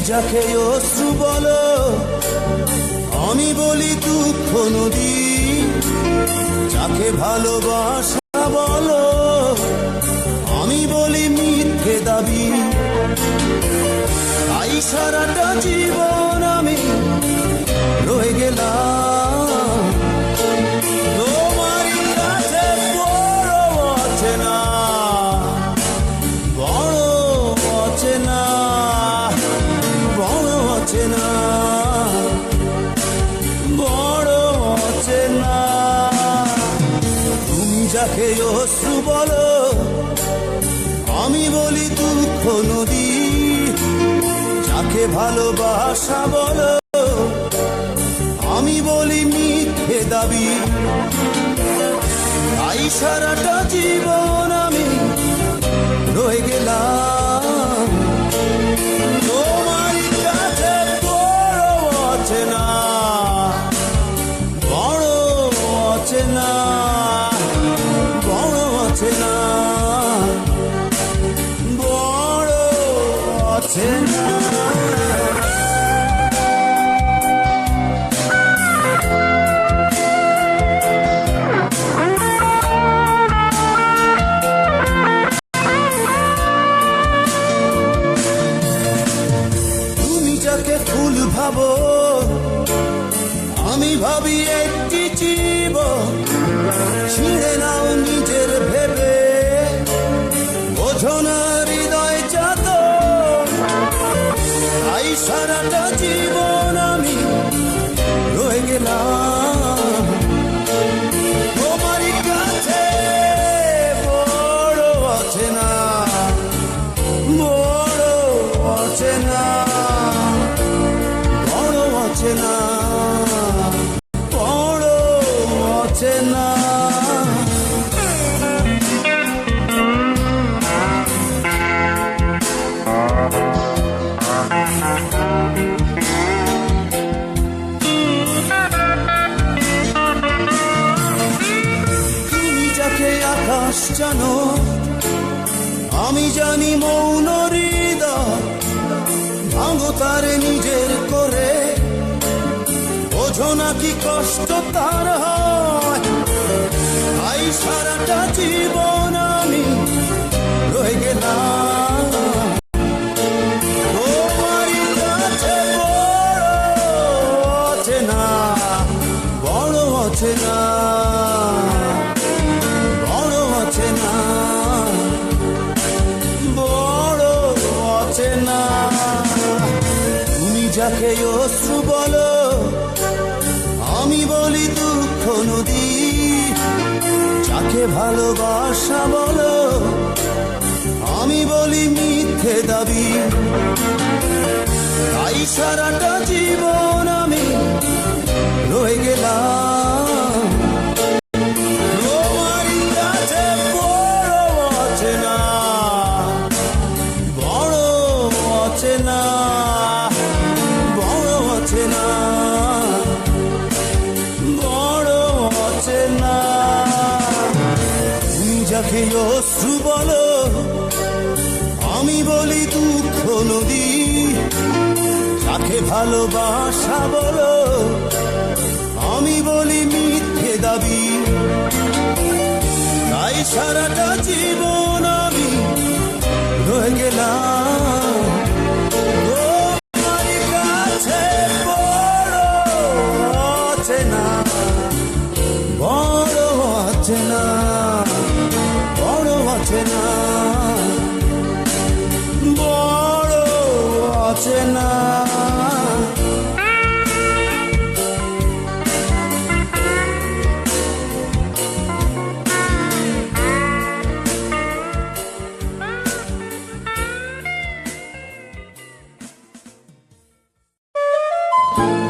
যাকে অশ্রু বলো, আমি বলি দুঃখ নদী। যাকে ভালোবাসা বলো, আমি বলি মিথ্যে দাবি। তাই সারাটা জীবন আমি রয়ে গেলাম তোমারই কাছে, বড় অচেনা, বড় অচেনা, বড় অচেনা, বড় অচেনা। তুমি যাকে অশ্রু বলো, আমি বলি দুঃখ নদী। যাকে ভালোবাসা বলো, আমি বলি মিথ্যে দাবি। তাই সারাটা জীবন আমি রয়ে গেলাম তোমার কাছে, বড় অচেনা, বড় অচেনা, বড় অচেনা, বড় অচেনা। যাকে ফুল ভাবো, আমি ভাবি একটি জীবন। ছিঁড়ে নাও নিজের ভেবে, বোঝো না হৃদয় যাত। তাই সারাটা জীবন আমি রয়ে গেলাম তোমারই কাছে, বড় অচেনা, বড় অচেনা, বড় অচেনা, বড় অচেনা। তুমি যাকে আকাশ জানো, আমি জানি মৌন হৃদয়। ভাঙো তারে নিজের করে, বোঝো না কি কষ্ট তার হয়। তাই সারাটা জীবন আমি রয়ে গেলাম তোমারই কাছে, বড় অচেনা, বড় অচেনা, বড় অচেনা, বড় অচেনা। তুমি যাকে অশ্রু বলো, আমি বলি দুঃখ নদী। যাকে ভালোবাসা বলো, আমি বলি মিথ্যে দাবি। তাই সারাটা জীবন আমি রয়ে গেলাম তোমারই কাছে, বড় অচেনা, বড় অচেনা, বড় অচেনা, বড় অচেনা। তুমি যাকে অশ্রু বলো, আমি বলি দুঃখ নদী। যাকে ভালোবাসা বলো, আমি বলি মিথ্যে দাবি। তাই সারাটা জীবন আমি রয়ে গেলাম তোমারই কাছে, বড় অচেনা, বড় অচেনা, বড় অচেনা, বড় অচেনা। না